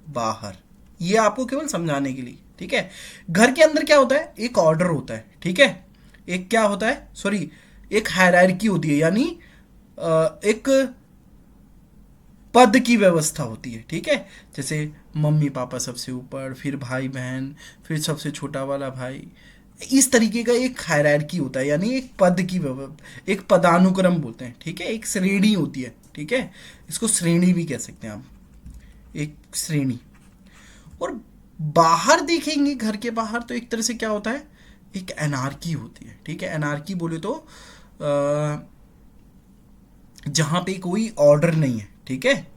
बाहर, ये आपको केवल समझाने के लिए। ठीक है, घर के अंदर क्या होता है? एक ऑर्डर होता है। ठीक है, एक क्या होता है, सॉरी, एक हायरार्की होती है, यानी एक पद की व्यवस्था होती है। ठीक है, जैसे मम्मी पापा सबसे ऊपर, फिर भाई बहन, फिर सबसे छोटा वाला भाई, इस तरीके का एक हायरार्की होता है, यानी एक पद की एक पदानुक्रम बोलते हैं। ठीक है, एक श्रेणी होती है। ठीक है, इसको श्रेणी भी कह सकते हैं आप, एक श्रेणी। और बाहर देखेंगे घर के बाहर तो एक तरह से क्या होता है? एक एनार्की होती है। ठीक है, एनार्की बोले तो जहां पे कोई ऑर्डर नहीं है। ठीक है,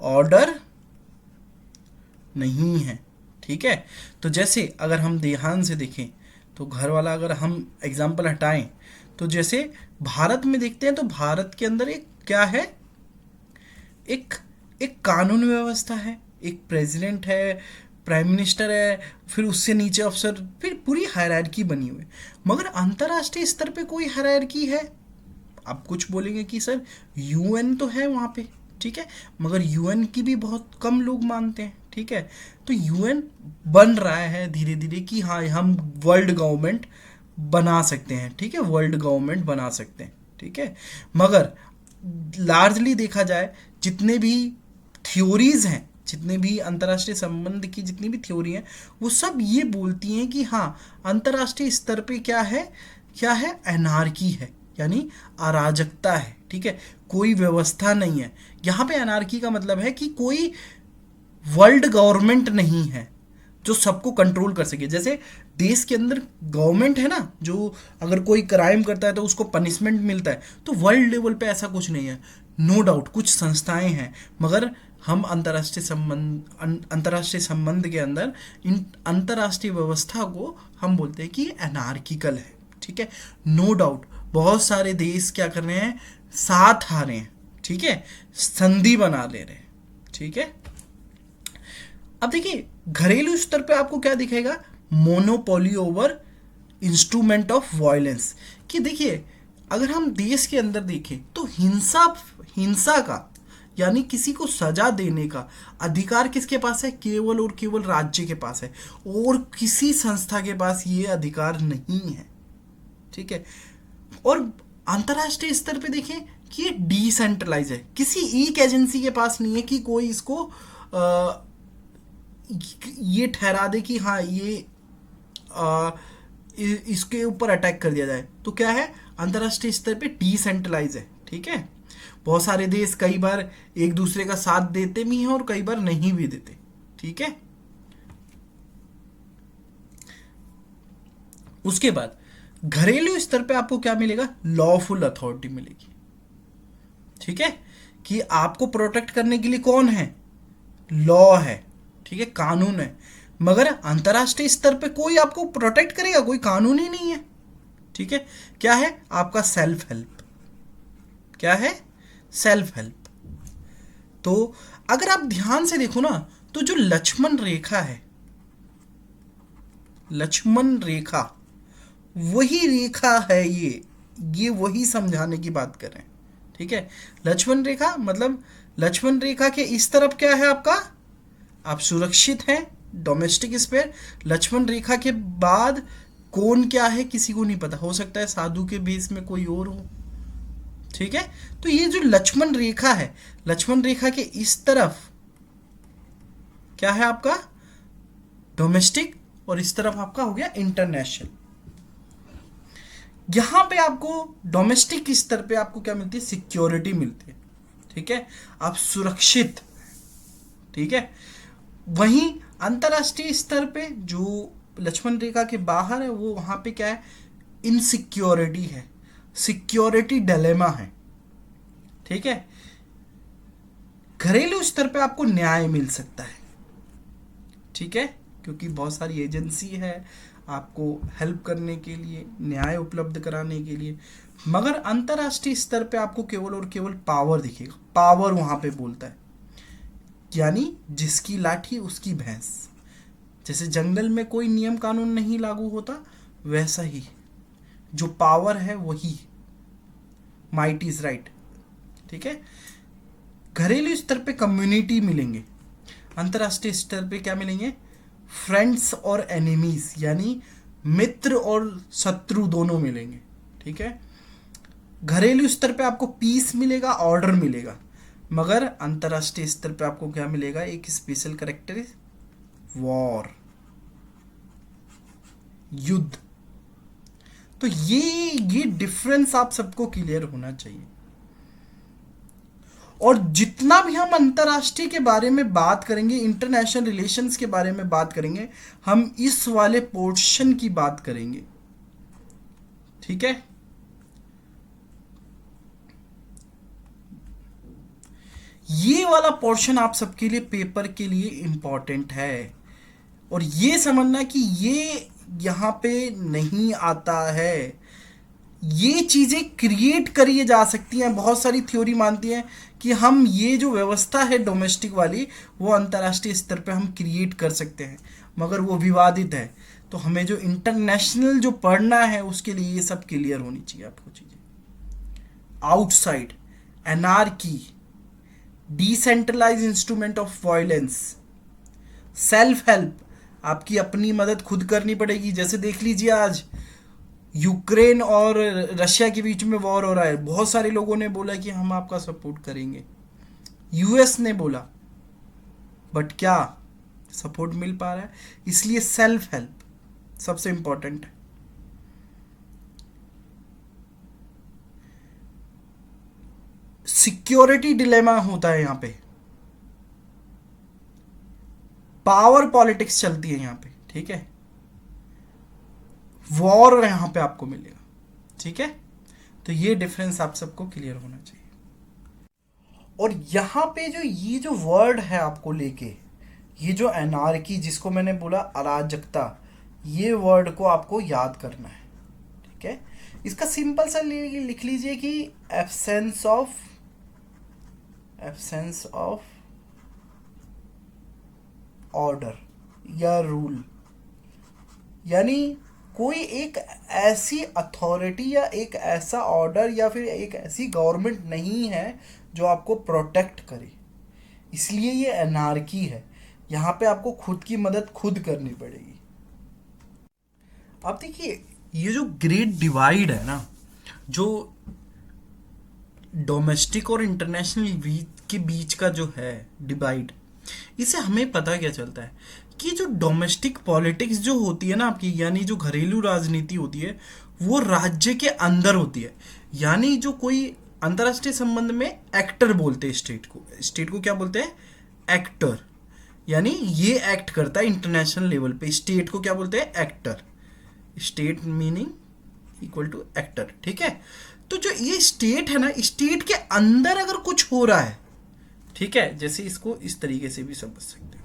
ऑर्डर नहीं है। ठीक है, तो जैसे अगर हम ध्यान से देखें तो घर वाला अगर हम एग्जाम्पल हटाएं तो जैसे भारत में देखते हैं तो भारत के अंदर एक क्या है? एक एक कानून व्यवस्था है, एक प्रेसिडेंट है, प्राइम मिनिस्टर है, फिर उससे नीचे अफसर, फिर पूरी हायरार्की बनी हुई है। मगर अंतर्राष्ट्रीय स्तर पे कोई हायरार्की है? आप कुछ बोलेंगे कि सर यूएन तो है वहाँ पे। ठीक है, मगर यूएन की भी बहुत कम लोग मानते हैं। ठीक है, तो यूएन बन रहा है धीरे धीरे कि हाँ हम वर्ल्ड गवर्नमेंट बना सकते हैं। ठीक है, वर्ल्ड गवर्नमेंट बना सकते हैं। ठीक है, मगर लार्जली देखा जाए जितने भी थ्योरीज हैं, जितने भी अंतर्राष्ट्रीय संबंध की जितनी भी थ्योरी हैं, वो सब ये बोलती हैं कि हाँ अंतर्राष्ट्रीय स्तर पे क्या है? क्या है? एनार्की है, यानी अराजकता है। ठीक है, कोई व्यवस्था नहीं है। यहाँ पे एनार्की का मतलब है कि कोई वर्ल्ड गवर्नमेंट नहीं है जो सबको कंट्रोल कर सके। जैसे देश के अंदर गवर्नमेंट है ना, जो अगर कोई क्राइम करता है तो उसको पनिशमेंट मिलता है, तो वर्ल्ड लेवल पे ऐसा कुछ नहीं है। नो डाउट कुछ संस्थाएं हैं, मगर हम अंतर्राष्ट्रीय संबंध के अंदर इन अंतर्राष्ट्रीय व्यवस्था को हम बोलते हैं कि एनार्किकल है। ठीक है, नो डाउट बहुत सारे देश क्या कर रहे हैं? साथ आ रहे हैं। ठीक है, संधि बना ले रहे हैं। ठीक है, अब देखिए घरेलू स्तर पे आपको क्या दिखेगा? Monopoly over instrument of violence. कि देखिए अगर हम देश के अंदर देखें तो हिंसा का, यानी किसी को सजा देने का अधिकार किसके पास है? केवल और केवल राज्य के पास है, और किसी संस्था के पास ये अधिकार नहीं है। ठीक है, और अंतर्राष्ट्रीय स्तर पे देखें कि ये डिसेंट्रलाइज है, किसी एक एजेंसी के पास नहीं है कि कोई इसको ये ठहरा दे कि हाँ ये इसके ऊपर अटैक कर दिया जाए। तो क्या है? अंतर्राष्ट्रीय स्तर पे डिसेंट्रलाइज है। ठीक है, बहुत सारे देश कई बार एक दूसरे का साथ देते भी हैं और कई बार नहीं भी देते। ठीक है, उसके बाद घरेलू स्तर पे आपको क्या मिलेगा? लॉफुल अथॉरिटी मिलेगी। ठीक है, कि आपको प्रोटेक्ट करने के लिए कौन है? लॉ है। ठीक है, कानून है। मगर अंतर्राष्ट्रीय स्तर पे कोई आपको प्रोटेक्ट करेगा? कोई कानून ही नहीं है। ठीक है, क्या है आपका? Self help. क्या है? Self help. तो अगर आप ध्यान से देखो ना तो जो लक्ष्मण रेखा है, लक्ष्मण रेखा वही रेखा है, ये वही समझाने की बात कर रहे हैं। ठीक है, लक्ष्मण रेखा मतलब लक्ष्मण रेखा के इस तरफ क्या है आपका? आप सुरक्षित हैं। डोमेस्टिक स्फीयर, लक्ष्मण रेखा के बाद कोण क्या है किसी को नहीं पता, हो सकता है साधु के बेस में कोई और हो, ठीक है। तो ये जो लक्ष्मण रेखा है, लक्ष्मण रेखा के इस तरफ क्या है आपका डोमेस्टिक, और इस तरफ आपका हो गया इंटरनेशनल। यहां पे आपको डोमेस्टिक स्तर पे आपको क्या मिलती है, सिक्योरिटी मिलती है, ठीक है, आप सुरक्षित, ठीक है। वहीं अंतरराष्ट्रीय स्तर पे जो लक्ष्मण रेखा के बाहर है वो वहां पे क्या है, इनसिक्योरिटी है, सिक्योरिटी डिलेमा है, ठीक है। घरेलू स्तर पे आपको न्याय मिल सकता है, ठीक है, क्योंकि बहुत सारी एजेंसी है आपको हेल्प करने के लिए, न्याय उपलब्ध कराने के लिए। मगर अंतरराष्ट्रीय स्तर पे आपको केवल और केवल पावर दिखेगा, पावर वहां पे बोलता है, यानी जिसकी लाठी उसकी भैंस। जैसे जंगल में कोई नियम कानून नहीं लागू होता, वैसा ही जो पावर है वही, माइट इज राइट, ठीक है। घरेलू स्तर पे कम्युनिटी मिलेंगे, अंतरराष्ट्रीय स्तर पे क्या मिलेंगे, फ्रेंड्स और एनिमीज, यानी मित्र और शत्रु दोनों मिलेंगे, ठीक है। घरेलू स्तर पे आपको पीस मिलेगा, ऑर्डर मिलेगा, मगर अंतरराष्ट्रीय स्तर पे आपको क्या मिलेगा, एक स्पेशल कैरेक्टर, वॉर, युद्ध। तो ये डिफरेंस आप सबको क्लियर होना चाहिए। और जितना भी हम अंतरराष्ट्रीय के बारे में बात करेंगे, इंटरनेशनल रिलेशंस के बारे में बात करेंगे, हम इस वाले पोर्शन की बात करेंगे, ठीक है। ये वाला पोर्शन आप सबके लिए पेपर के लिए इंपॉर्टेंट है, और ये समझना कि ये यहां पे नहीं आता है, ये चीजें क्रिएट करी जा सकती हैं। बहुत सारी थ्योरी मानती हैं कि हम ये जो व्यवस्था है डोमेस्टिक वाली, वो अंतर्राष्ट्रीय स्तर पे हम क्रिएट कर सकते हैं, मगर वो विवादित है। तो हमें जो इंटरनेशनल जो पढ़ना है उसके लिए ये सब क्लियर होनी चाहिए आपको चीजें। Outside, anarchy, decentralise instrument of violence, self help, आपकी अपनी मदद खुद करनी पड़ेगी। जैसे देख लीजिए आज यूक्रेन और रशिया के बीच में वॉर हो रहा है, बहुत सारे लोगों ने बोला कि हम आपका सपोर्ट करेंगे, यूएस ने बोला, बट क्या सपोर्ट मिल पा रहा है? इसलिए सेल्फ हेल्प सबसे इंपॉर्टेंट है। सिक्योरिटी डिलेमा होता है यहां पे, पावर पॉलिटिक्स चलती है यहां पे, ठीक है, वॉर यहां पे आपको मिलेगा, ठीक है। तो ये डिफरेंस आप सबको क्लियर होना चाहिए। और यहां पे जो ये जो वर्ड है आपको लेके, ये जो एनार्की जिसको मैंने बोला अराजकता, ये वर्ड को आपको याद करना है, ठीक है। इसका सिंपल सा लिख लीजिए कि एब्सेंस ऑफ ऑर्डर या रूल, यानी कोई एक ऐसी अथॉरिटी या एक ऐसा ऑर्डर या फिर एक ऐसी गवर्नमेंट नहीं है जो आपको प्रोटेक्ट करे, इसलिए ये एनार्की है। यहाँ पे आपको खुद की मदद खुद करनी पड़ेगी। आप देखिए ये जो ग्रेट डिवाइड है ना, जो डोमेस्टिक और इंटरनेशनल के बीच का जो है डिवाइड, इससे हमें पता क्या चलता है कि जो डोमेस्टिक पॉलिटिक्स जो होती है ना आपकी, यानी जो घरेलू राजनीति होती है, वो राज्य के अंदर होती है। यानी जो कोई अंतर्राष्ट्रीय संबंध में एक्टर बोलते हैं स्टेट को क्या बोलते हैं, एक्टर, यानी ये एक्ट करता है इंटरनेशनल लेवल पे, स्टेट को क्या बोलते हैं, actor, state meaning equal to actor, ठीक है। तो जो ये स्टेट है ना, स्टेट के अंदर अगर कुछ हो रहा है, ठीक है, जैसे इसको इस तरीके से भी समझ सकते हैं,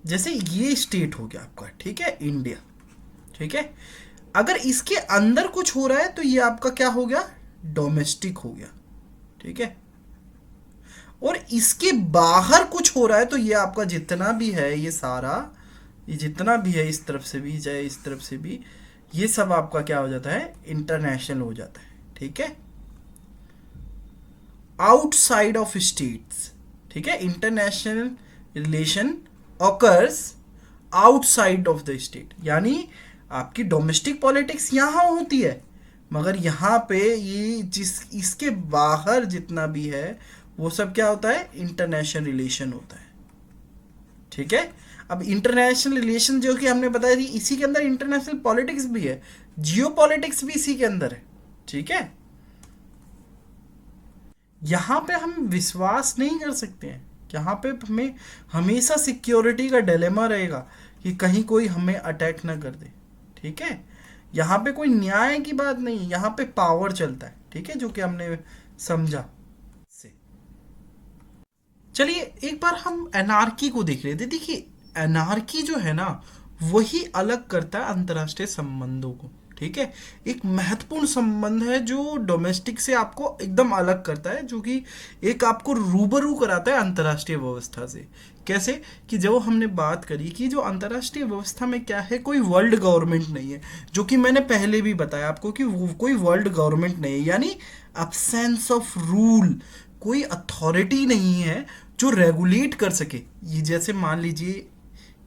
जैसे ये स्टेट हो गया आपका, ठीक है, इंडिया, ठीक है। अगर इसके अंदर कुछ हो रहा है तो ये आपका क्या हो गया, डोमेस्टिक हो गया, ठीक है। और इसके बाहर कुछ हो रहा है तो ये आपका जितना भी है, ये सारा, ये जितना भी है, इस तरफ से भी चाहे इस तरफ से भी, ये सब आपका क्या हो जाता है, इंटरनेशनल हो जाता है, ठीक है। आउटसाइड ऑफ स्टेट्स, ठीक है, international relation occurs outside of the state, यानी आपकी डोमेस्टिक पॉलिटिक्स यहाँ होती है, मगर यहाँ पे ये इसके बाहर जितना भी है वो सब क्या होता है, इंटरनेशनल रिलेशन होता है। ठीक है, अब इंटरनेशनल रिलेशन जो कि हमने बताया थी, इसी के अंदर इंटरनेशनल पॉलिटिक्स भी है, जियो पॉलिटिक्स भी इसी के अंदर है। ठीक है, यहाँ पे हम विश्वास नहीं कर सकते हैं, यहाँ पे हमें हमेशा सिक्योरिटी का डिलेमा रहेगा कि कहीं कोई हमें अटैक ना कर दे। ठीक है, यहाँ पे कोई न्याय की बात नहीं, यहाँ पे पावर चलता है। ठीक है, जो कि हमने समझा से। चलिए एक बार हम एनार्की को देख रहे थे। देखिए एनार्की जो है ना, वही अलग करता है अंतर्राष्ट्रीय संबंधों को। ठीक है, एक महत्वपूर्ण संबंध है जो डोमेस्टिक से आपको एकदम अलग करता है, जो कि एक आपको रूबरू कराता है अंतर्राष्ट्रीय व्यवस्था से। कैसे कि जब हमने बात करी कि जो अंतर्राष्ट्रीय व्यवस्था में क्या है, कोई वर्ल्ड गवर्नमेंट नहीं है, जो कि मैंने पहले भी बताया आपको कि वो कोई वर्ल्ड गवर्नमेंट नहीं है, यानी अब्सेंस ऑफ रूल, कोई अथॉरिटी नहीं है जो रेगुलेट कर सके। ये जैसे मान लीजिए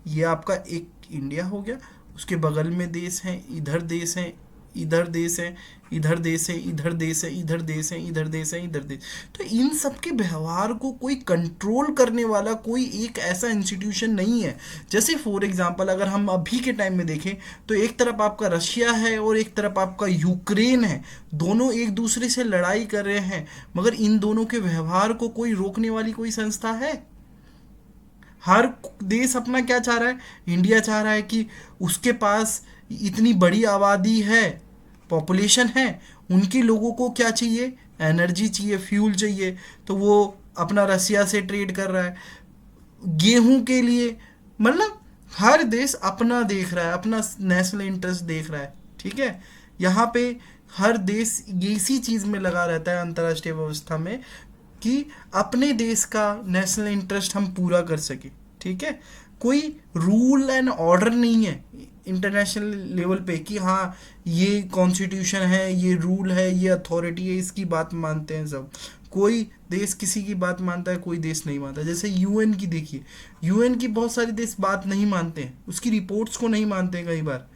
ये आपका एक इंडिया हो गया, उसके बगल में देश हैं, इधर देश हैं, इधर देश है, इधर देश है, इधर देश है, इधर देश है, इधर देश है, इधर देश। तो इन सब के व्यवहार को कोई कंट्रोल करने वाला कोई एक ऐसा इंस्टीट्यूशन नहीं है। जैसे फॉर एग्जांपल अगर हम अभी के टाइम में देखें तो एक तरफ आपका रशिया है और एक तरफ आपका यूक्रेन है, दोनों एक दूसरे से लड़ाई कर रहे हैं, मगर इन दोनों के व्यवहार को कोई रोकने वाली कोई संस्था है? हर देश अपना क्या चाह रहा है, इंडिया चाह रहा है कि उसके पास इतनी बड़ी आबादी है, पॉपुलेशन है, उनके लोगों को क्या चाहिए, एनर्जी चाहिए, फ्यूल चाहिए, तो वो अपना रसिया से ट्रेड कर रहा है गेहूं के लिए। मतलब हर देश अपना देख रहा है, अपना नेशनल इंटरेस्ट देख रहा है। ठीक है, यहाँ पे हर देश इसी चीज़ में लगा रहता है अंतर्राष्ट्रीय व्यवस्था में कि अपने देश का नेशनल इंटरेस्ट हम पूरा कर सके। ठीक है, कोई रूल एंड ऑर्डर नहीं है इंटरनेशनल लेवल पे कि हाँ ये कॉन्स्टिट्यूशन है, ये रूल है, ये अथॉरिटी है, इसकी बात मानते हैं सब। कोई देश किसी की बात मानता है, कोई देश नहीं मानता। जैसे यूएन की देखिए, यूएन की बहुत सारे देश बात नहीं मानते हैं, उसकी रिपोर्ट्स को नहीं मानते हैं कई बार,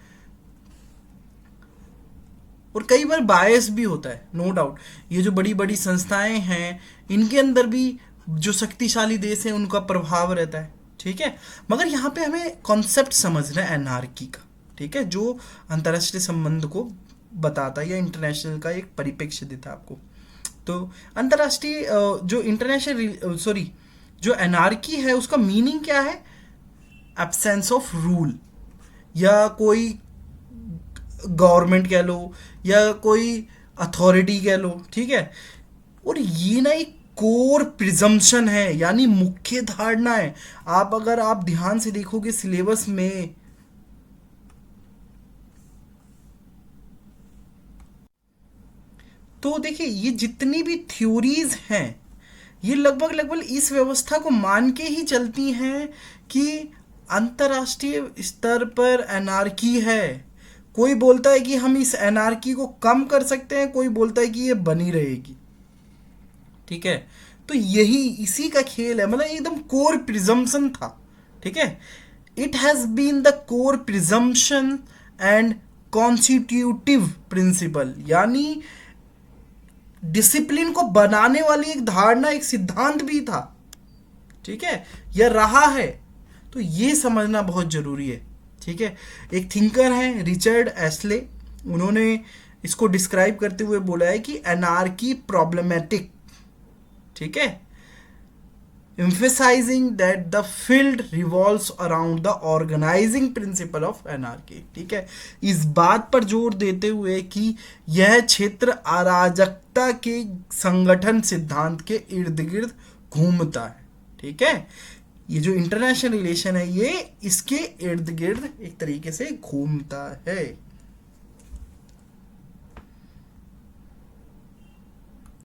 और कई बार बायस भी होता है, नो डाउट। ये जो बड़ी बड़ी संस्थाएं हैं इनके अंदर भी जो शक्तिशाली देश है उनका प्रभाव रहता है। ठीक है, मगर यहाँ पे हमें कॉन्सेप्ट समझना है एनार्की का। ठीक है, जो अंतर्राष्ट्रीय संबंध को बताता है या इंटरनेशनल का एक परिप्रेक्ष्य देता है आपको। तो अंतर्राष्ट्रीय जो इंटरनेशनल जो एनार्की है उसका मीनिंग क्या है, एब्सेंस ऑफ रूल, या कोई गवर्नमेंट कह लो या कोई अथॉरिटी कह लो। ठीक है, और ये ना एक कोर प्रिजम्पशन है, यानी मुख्य धारणा है। अगर आप ध्यान से देखोगे सिलेबस में, तो देखिए ये जितनी भी थ्योरीज हैं ये लगभग लगभग इस व्यवस्था को मान के ही चलती हैं कि अंतर्राष्ट्रीय स्तर पर एनार्की है। कोई बोलता है कि हम इस एनार्की को कम कर सकते हैं, कोई बोलता है कि ये बनी रहेगी। ठीक है, तो यही इसी का खेल है, मतलब एकदम कोर प्रिजम्पशन था। ठीक है, it has been the core presumption and constitutive principle, यानी डिसिप्लिन को बनाने वाली एक धारणा, एक सिद्धांत भी था। ठीक है, यह रहा है, तो ये समझना बहुत जरूरी है। ठीक है, एक थिंकर हैं रिचर्ड एस्ले, उन्होंने इसको डिस्क्राइब करते हुए बोला है कि एनार्की प्रॉब्लमेटिक। ठीक है, emphasizing that the field revolves around the organizing principle of anarchy। ठीक है, इस बात पर जोर देते हुए कि यह क्षेत्र अराजकता के संगठन सिद्धांत के इर्द गिर्द घूमता है। ठीक है, ये जो इंटरनेशनल रिलेशन है ये इसके इर्द गिर्द एक तरीके से घूमता है।